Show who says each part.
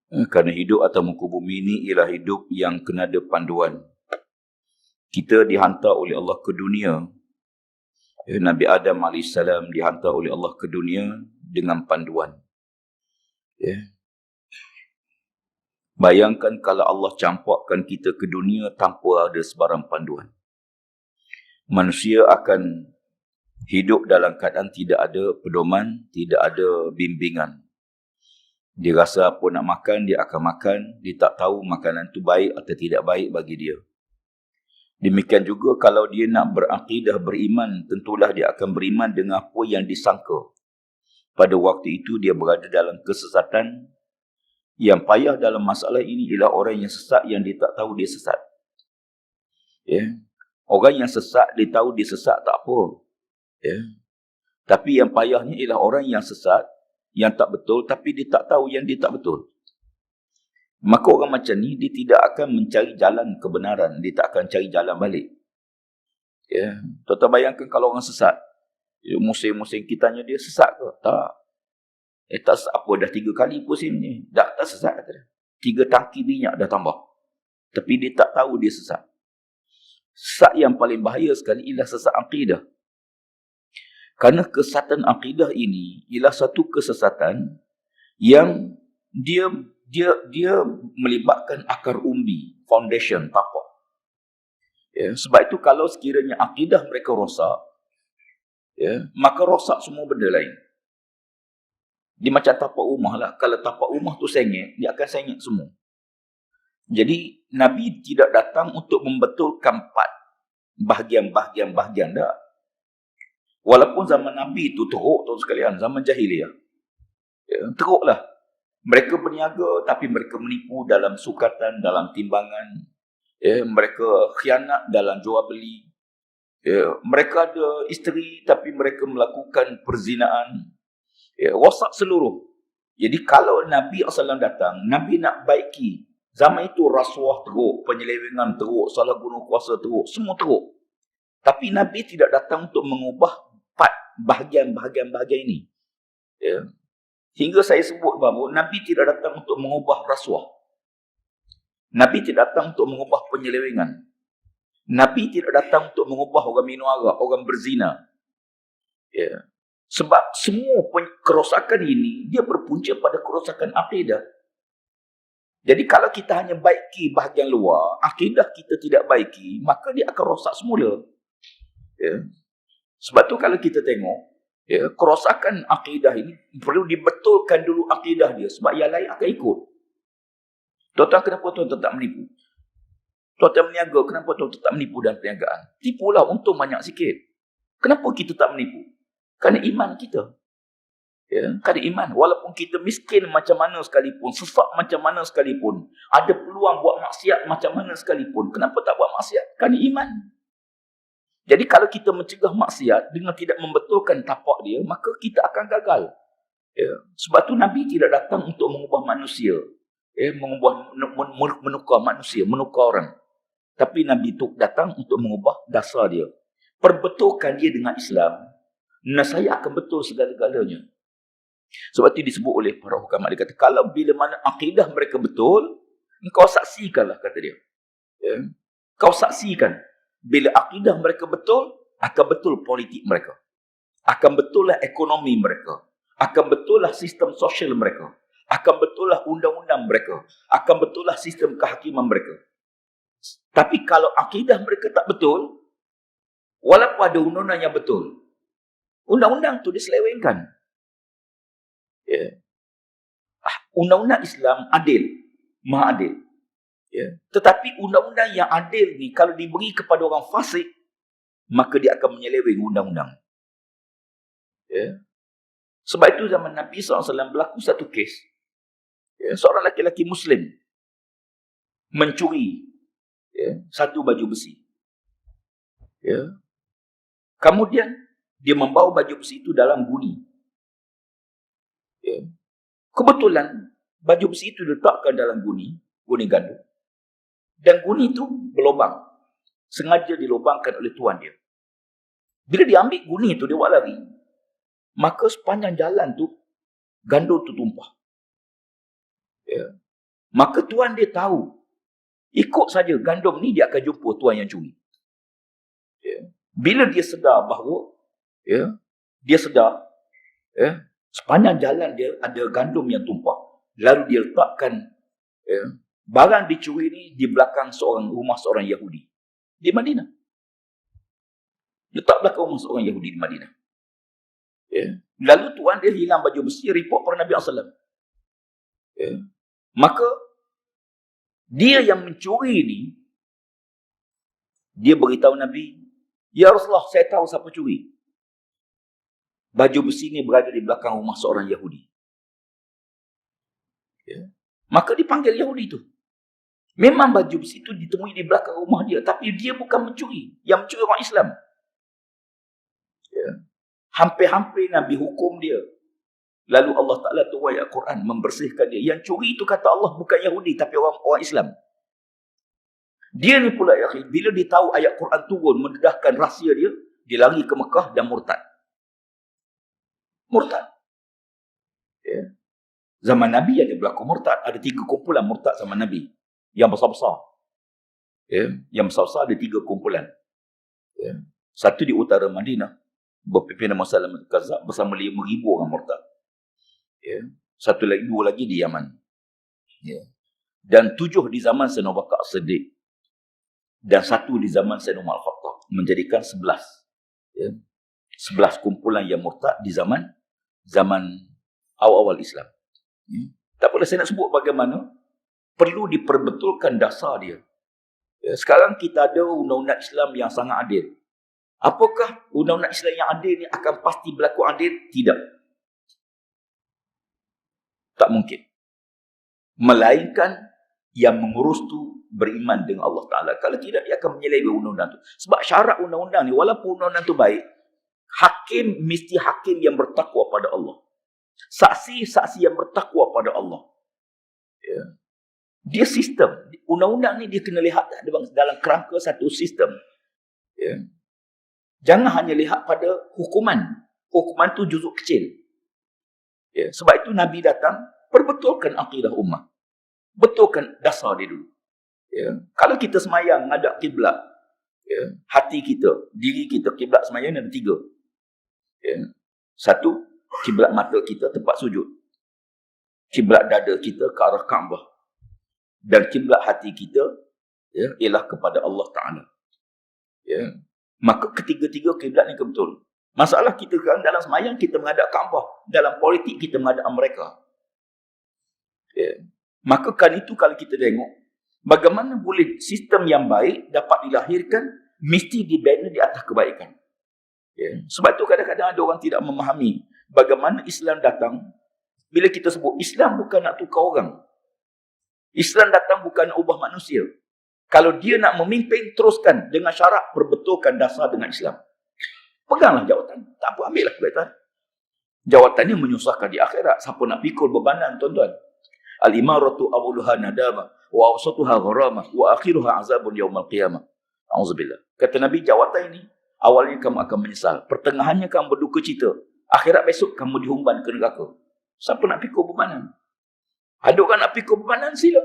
Speaker 1: Kerana hidup atas muka bumi ini ialah hidup yang kena ada panduan. Kita dihantar oleh Allah ke dunia. Nabi Adam AS dihantar oleh Allah ke dunia dengan panduan. Bayangkan kalau Allah campakkan kita ke dunia tanpa ada sebarang panduan. Manusia akan hidup dalam keadaan tidak ada pedoman, tidak ada bimbingan. Dia rasa apa nak makan, dia akan makan. Dia tak tahu makanan itu baik atau tidak baik bagi dia. Demikian juga kalau dia nak berakidah, beriman, tentulah dia akan beriman dengan apa yang disangka. Pada waktu itu dia berada dalam kesesatan. Yang payah dalam masalah ini ialah orang yang sesat yang dia tak tahu dia sesat. Orang yang sesat dia tahu dia sesat tak apa. Tapi yang payahnya ialah orang yang sesat, yang tak betul, tapi dia tak tahu yang dia tak betul. Maka orang macam ni, dia tidak akan mencari jalan kebenaran. Dia tak akan cari jalan balik. Tuan-tuan bayangkan kalau orang sesat. Musim-musim kita tanya dia sesat ke? Tak. Tak sesat apa, dah 3 kali musim ni. Tak sesat kata dia. 3 tangki minyak dah tambah. Tapi dia tak tahu dia sesat. Sesat yang paling bahaya sekali ialah sesat akidah. Kerana kesesatan akidah ini ialah satu kesesatan yang dia melibatkan akar umbi, foundation, tapak. Sebab itu kalau sekiranya akidah mereka rosak, maka rosak semua benda lain. Dia macam tapak rumah lah. Kalau tapak rumah tu sengit, dia akan sengit semua. Jadi Nabi tidak datang untuk membetulkan part bahagian-bahagian dah. Walaupun zaman Nabi itu teruk tuan sekalian, zaman jahiliah. Teruklah. Mereka berniaga tapi mereka menipu dalam sukatan, dalam timbangan. Mereka khianat dalam jual beli. Mereka ada isteri tapi mereka melakukan perzinaan. Rosak seluruh. Jadi kalau Nabi SAW datang, Nabi nak baiki. Zaman itu rasuah teruk, penyelewengan teruk, salah guna kuasa teruk, semua teruk. Tapi Nabi tidak datang untuk mengubah bahagian-bahagian ini. Hingga saya sebut bahawa Nabi tidak datang untuk mengubah rasuah. Nabi tidak datang untuk mengubah penyelewengan. Nabi tidak datang untuk mengubah orang minum arak, orang berzina. Sebab semua kerosakan ini, dia berpunca pada kerosakan akidah. Jadi kalau kita hanya baiki bahagian luar, akidah kita tidak baiki, maka dia akan rosak semula. Sebab tu kalau kita tengok, kerosakan akidah ini perlu dibetulkan dulu akidah dia, sebab yang lain akan ikut. Tuan-tuan, kenapa tuan-tuan tak menipu? Tuan-tuan meniaga, kenapa tuan-tuan tak menipu dalam perniagaan? Tipulah, untung banyak sikit. Kenapa kita tak menipu? Kerana iman kita. Kerana iman. Walaupun kita miskin macam mana sekalipun, sesak macam mana sekalipun, ada peluang buat maksiat macam mana sekalipun, kenapa tak buat maksiat? Kerana iman. Jadi kalau kita mencegah maksiat dengan tidak membetulkan tapak dia, maka kita akan gagal. Sebab tu Nabi tidak datang untuk mengubah manusia, menukar manusia, menukar orang. Tapi Nabi itu datang untuk mengubah dasar dia. Perbetulkan dia dengan Islam, nescaya akan betul segala-galanya. Sebab itu disebut oleh para hukama, dia kata, kalau bila mana akidah mereka betul, engkau saksikanlah, kata dia. Kau saksikan. Bila akidah mereka betul, akan betul politik mereka. Akan betul lah ekonomi mereka. Akan betul lah sistem sosial mereka. Akan betul lah undang-undang mereka. Akan betul lah sistem kehakiman mereka. Tapi kalau akidah mereka tak betul, walaupun ada undang-undang yang betul, undang-undang tu diselewengkan. Undang-undang Islam adil, maha adil. Tetapi undang-undang yang adil ni kalau diberi kepada orang fasik, maka dia akan menyeleweng undang-undang. Sebab itu zaman Nabi SAW berlaku satu kes. Seorang lelaki Muslim mencuri satu baju besi. Kemudian dia membawa baju besi itu dalam guni. Kebetulan baju besi itu diletakkan dalam guni gandum. Dan guni itu berlubang. Sengaja dilubangkan oleh tuan dia. Bila dia ambil guni itu, dia buat lari. Maka sepanjang jalan tu, gandum tu tumpah. Maka tuan dia tahu, ikut saja gandum ni dia akan jumpa tuan yang curi. Bila dia sedar bahawa dia sedar sepanjang jalan dia ada gandum yang tumpah, lalu dia letakkan barang dicuri ni di belakang rumah seorang Yahudi di Madinah. Letak belakang rumah seorang Yahudi di Madinah. Lalu tuan dia hilang baju besi, report pada Nabi SAW. Maka dia yang mencuri ni, dia beritahu Nabi, "Ya Rasulullah, saya tahu siapa curi. Baju besi ni berada di belakang rumah seorang Yahudi." Maka dipanggil Yahudi tu. Memang baju besi itu ditemui di belakang rumah dia, tapi dia bukan mencuri. Yang mencuri orang Islam. Hampir-hampir Nabi hukum dia. Lalu Allah Ta'ala turun ayat Quran membersihkan dia. Yang curi itu kata Allah bukan Yahudi, tapi orang Islam. Dia ni pula ya, bila dia tahu ayat Quran turun mendedahkan rahsia dia, dia lari ke Mekah dan murtad. Murtad. Zaman Nabi ada berlaku murtad. Ada 3 kumpulan murtad zaman Nabi. Yang besar-besar. Yang besar-besar ada 3 kumpulan. Satu di utara Madinah, berpimpin Musailamatul Kazzab bersama 5,000 orang murtad. Satu lagi, 2 lagi di Yaman. Dan 7 di zaman Sayyidina Abu Bakar As-Siddiq. Dan 1 di zaman Sayyidina Umar Al-Khattab. Menjadikan 11. 11 kumpulan yang murtad di zaman awal-awal Islam. Tak boleh saya nak sebut bagaimana perlu diperbetulkan dasar dia. Sekarang kita ada undang-undang Islam yang sangat adil. Apakah undang-undang Islam yang adil ni akan pasti berlaku adil? Tidak. Tak mungkin. Melainkan yang mengurus tu beriman dengan Allah Ta'ala. Kalau tidak, dia akan menyeleweng undang-undang tu. Sebab syarat undang-undang ni, walaupun undang-undang tu baik, hakim mesti hakim yang bertakwa pada Allah. Saksi-saksi yang bertakwa pada Allah. Dia sistem. Undang-undang ni dia kena lihat dalam kerangka satu sistem. Jangan hanya lihat pada hukuman. Hukuman tu juzuk kecil. Sebab itu Nabi datang, perbetulkan akidah ummah. Betulkan dasar dia dulu. Kalau kita semayang menghadap kiblat, hati kita, diri kita, kiblat semayang ada 3. Satu, kiblat mata kita tempat sujud. Kiblat dada kita ke arah Kaabah. Dan kiblat hati kita ialah kepada Allah Ta'ala. Maka ketiga-tiga kiblat ni betul. Masalah kita kan dalam semayang kita menghadap Kaabah. Dalam politik kita menghadap mereka. Maka kan itu kalau kita tengok, bagaimana boleh sistem yang baik dapat dilahirkan, mesti dibina di atas kebaikan. Sebab tu kadang-kadang ada orang tidak memahami bagaimana Islam datang. Bila kita sebut Islam bukan nak tukar orang. Islam datang bukan nak ubah manusia. Kalau dia nak memimpin, teruskan dengan syarat perbetulkan dasar dengan Islam. Peganglah jawatan. Tak apa, ambillah jawatan. Jawatan ni menyusahkan di akhirat. Siapa nak pikul bebanan, tuan-tuan? Al-imaratu awwaluha nadama wa awsatuha gharamah wa akhiruha azabun yaumal qiyamah. Auzubillah. Kata Nabi, jawatan ini awalnya kamu akan menyesal, pertengahannya kamu berduka cita, akhirat besok kamu dihumban ke neraka. Siapa nak pikul bebanan? Ada orang nak pikul bebanan, sila.